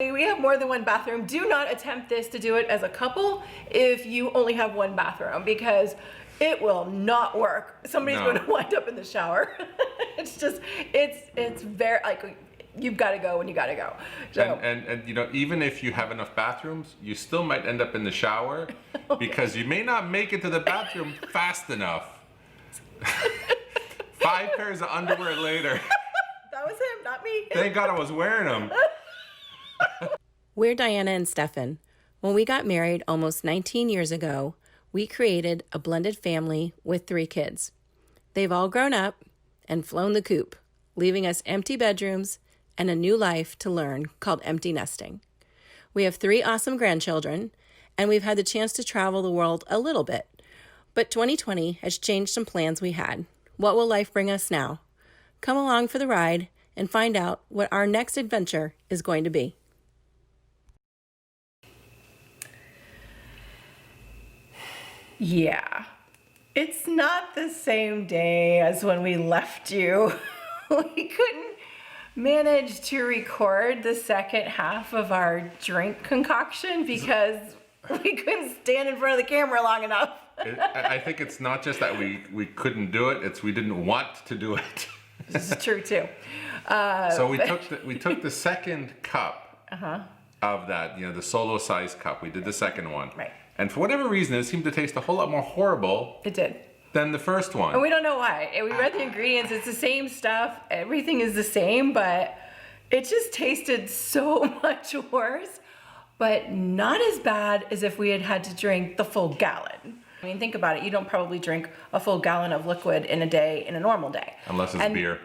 We have more than one bathroom. Do not attempt this to do it as a couple if you only have one bathroom, because it will not work. Somebody's going to wind up in the shower. It's very, like, you've got to go when you got to go. So, and you know, even if you have enough bathrooms, you still might end up in the shower because you may not make it to the bathroom fast enough. 5 pairs of underwear later. That was him, not me. Thank God I was wearing them. We're Diana and Stefan. When we got married almost 19 years ago, we created a blended family with 3 kids. They've all grown up and flown the coop, leaving us empty bedrooms and a new life to learn called empty nesting. We have 3 awesome grandchildren, and we've had the chance to travel the world a little bit. But 2020 has changed some plans we had. What will life bring us now? Come along for the ride and find out what our next adventure is going to be. Yeah, it's not the same day as when we left you. We couldn't manage to record the second half of our drink concoction because we couldn't stand in front of the camera long enough. I think it's not just that we couldn't do it, it's we didn't want to do it. This is true too. So we took the second cup of that, you know, the solo size cup. We did the second one. Right. And for whatever reason, it seemed to taste a whole lot more horrible. It did. Than the first one. And we don't know why. And we read the ingredients, it's the same stuff, everything is the same, but it just tasted so much worse, but not as bad as if we had had to drink the full gallon. I mean, think about it. You don't probably drink a full gallon of liquid in a day, in a normal day. Unless it's beer.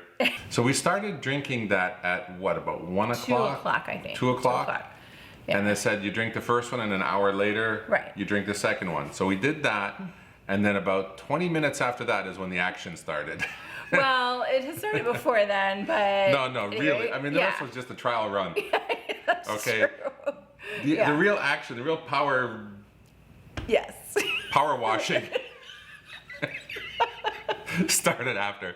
So we started drinking that at what, about 1 o'clock? 2 o'clock, I think. 2 o'clock? 2 o'clock. Yeah. And they said you drink the first one and an hour later, you drink the second one. So we did that, and then about 20 minutes after that is when the action started. Well, it had started before then, but... No, really. I mean, the rest was just a trial run. That's okay. True. The real action, the real power... Yes. Power washing started after.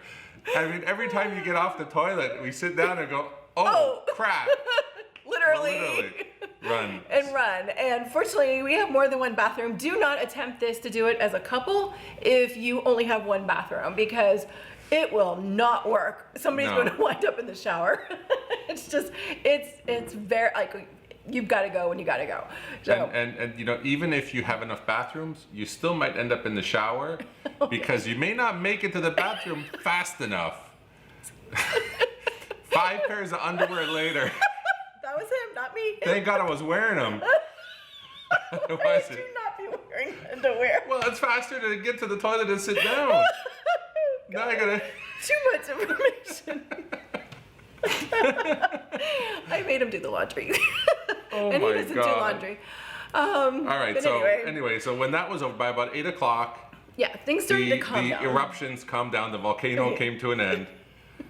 I mean, every time you get off the toilet, we sit down and go, oh. crap. Literally. Run. And run. And fortunately, we have more than one bathroom. Do not attempt this to do it as a couple if you only have one bathroom, because it will not work. Somebody's going to wind up in the shower. It's very, like, you've got to go when you got to go. So. And you know, even if you have enough bathrooms, you still might end up in the shower because you may not make it to the bathroom fast enough. 5 pairs of underwear later. That was him, not me. Thank God I was wearing them. I should not be wearing underwear. Well, it's faster to get to the toilet and sit down. Now I gotta... Too much information. I made him do the laundry. Oh and my he doesn't do laundry. All right, so anyway, so when that was over, by about 8 o'clock, things started to calm down. The eruptions calmed down, the volcano came to an end.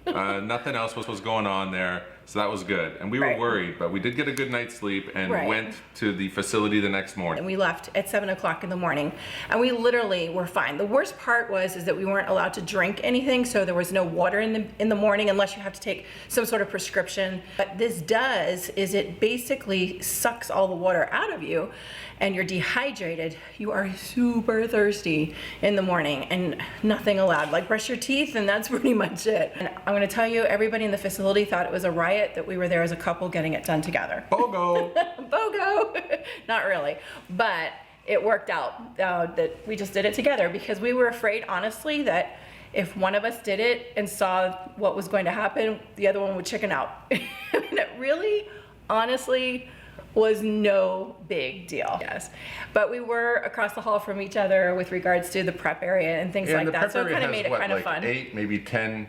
Nothing else was going on there, so that was good. And we were worried, but we did get a good night's sleep and went to the facility the next morning. And we left at 7 o'clock in the morning, and we literally were fine. The worst part is that we weren't allowed to drink anything, so there was no water in the morning unless you have to take some sort of prescription. What this does is it basically sucks all the water out of you, and you're dehydrated. You are super thirsty in the morning, and nothing allowed. Like, brush your teeth, and that's pretty much it. And I'm gonna tell you, everybody in the facility thought it was a riot that we were there as a couple getting it done together. BOGO! BOGO! Not really, but it worked out that we just did it together, because we were afraid, honestly, that if one of us did it and saw what was going to happen, the other one would chicken out. I mean, it really, honestly, was no big deal. Yes, but we were across the hall from each other with regards to the prep area and things like that, so it kind of made it kind of fun. 8, maybe 10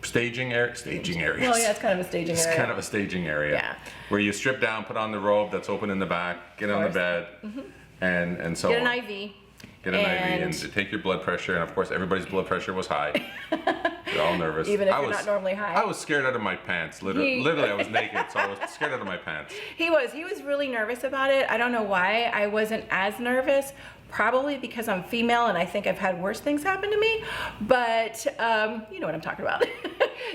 staging areas. Well, yeah, it's kind of a staging area. It's kind of a staging area. Yeah. Where you strip down, put on the robe that's open in the back, get on the bed, and so get on. An IV. Get an IV and take your blood pressure, and of course everybody's blood pressure was high. They're all nervous. Even if you're not normally high. I was scared out of my pants. Literally, I was naked, so I was scared out of my pants. He was really nervous about it. I don't know why I wasn't as nervous. Probably because I'm female and I think I've had worse things happen to me. But you know what I'm talking about.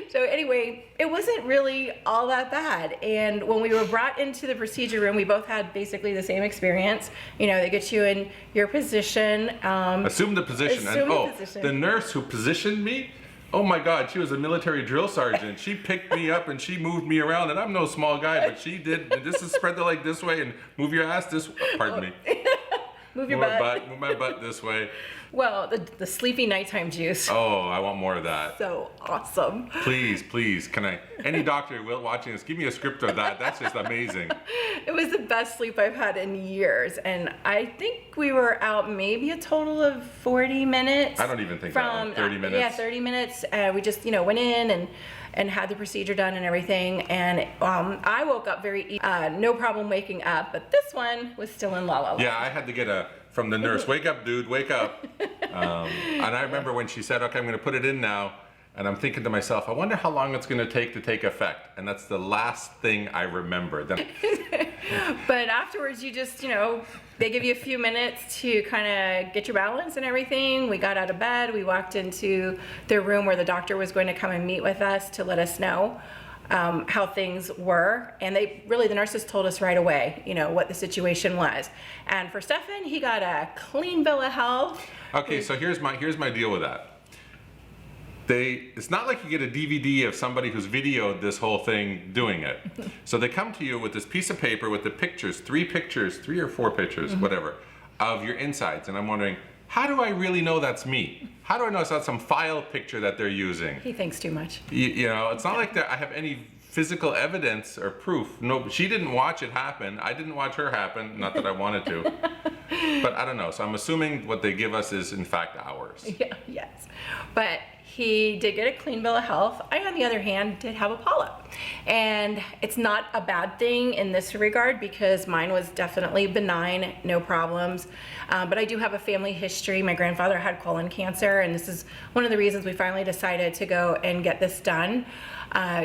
So anyway, it wasn't really all that bad. And when we were brought into the procedure room, we both had basically the same experience. You know, they get you in your position. Assume the position. Assume And the oh, position. the nurse who positioned me, oh my God, she was a military drill sergeant. She picked me up and she moved me around, and I'm no small guy, but she did. This is spread the leg this way and move your ass this way. Pardon me. Move your butt. Move my butt this way. Well, the sleepy nighttime juice. Oh, I want more of that. So awesome. Please, can I? Any doctor watching this, give me a script of that. That's just amazing. It was the best sleep I've had in years, and I think we were out maybe a total of 40 minutes. I don't even think that long. 30 minutes. Yeah, 30 minutes. We just, went in and had the procedure done and everything, and I woke up no problem waking up, but this one was still in la la la. Yeah, I had to get from the nurse, wake up, dude, wake up. And I remember when she said, okay, I'm going to put it in now. And I'm thinking to myself, I wonder how long it's going to take effect. And that's the last thing I remember. Then But afterwards, you just, they give you a few minutes to kind of get your balance and everything. We got out of bed. We walked into the room where the doctor was going to come and meet with us to let us know how things were. And the nurses told us right away, what the situation was. And for Stefan, he got a clean bill of health. Okay, so here's my deal with that. It's not like you get a DVD of somebody who's videoed this whole thing doing it. So they come to you with this piece of paper with the pictures, 3 or 4 pictures, whatever, of your insides. And I'm wondering, how do I really know that's me? How do I know it's not some file picture that they're using? He thinks too much. It's not like that I have any physical evidence or proof. No, she didn't watch it happen. I didn't watch her happen. Not that I wanted to. But I don't know. So I'm assuming what they give us is in fact ours. Yeah, yes. But he did get a clean bill of health. I, on the other hand, did have a polyp. And it's not a bad thing in this regard because mine was definitely benign, no problems. But I do have a family history. My grandfather had colon cancer, and this is one of the reasons we finally decided to go and get this done.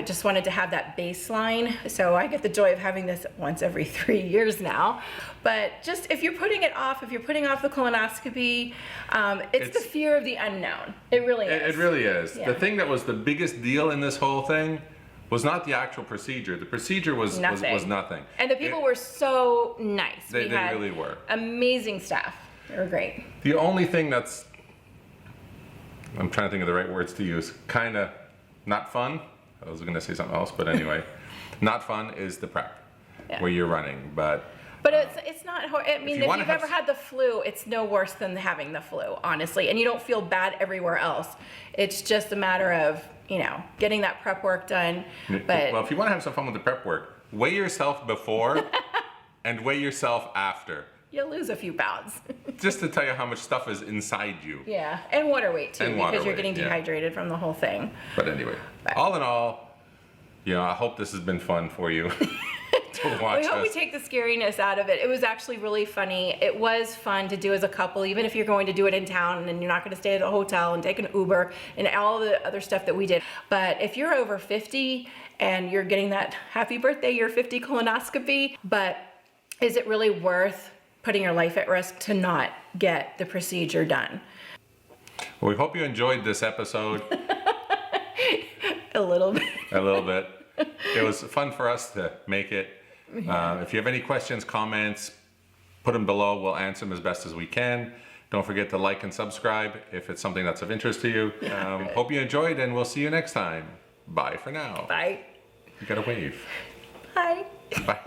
Just wanted to have that baseline. So I get the joy of having this once every 3 years now. But just if you're putting it off, if you're putting off the colonoscopy, it's the fear of the unknown. It really is. It really is. Yeah. The thing that was the biggest deal in this whole thing was not the actual procedure. The procedure was nothing. And the people were so nice. They really were. Amazing staff. They were great. The only thing that's, I'm trying to think of the right words to use, kind of not fun. I was going to say something else, but anyway, not fun is the prep where you're running. But it's not. I mean, if you've ever had the flu, it's no worse than having the flu, honestly. And you don't feel bad everywhere else. It's just a matter of getting that prep work done. But well, if you want to have some fun with the prep work, weigh yourself before and weigh yourself after. You'll lose a few pounds. Just to tell you how much stuff is inside you. Yeah, and water weight too, because you're getting dehydrated from the whole thing. But anyway, all in all, I hope this has been fun for you to watch. We hope we take the scariness out of it. It was actually really funny. It was fun to do as a couple, even if you're going to do it in town and you're not going to stay at a hotel and take an Uber and all the other stuff that we did. But if you're over 50 and you're getting that happy birthday, you're 50 colonoscopy, but is it really worth putting your life at risk to not get the procedure done? Well, we hope you enjoyed this episode. A little bit. A little bit. It was fun for us to make it. If you have any questions, comments, put them below. We'll answer them as best as we can. Don't forget to like and subscribe if it's something that's of interest to you. Hope you enjoyed, and we'll see you next time. Bye for now. Bye. You gotta wave. Bye. Bye.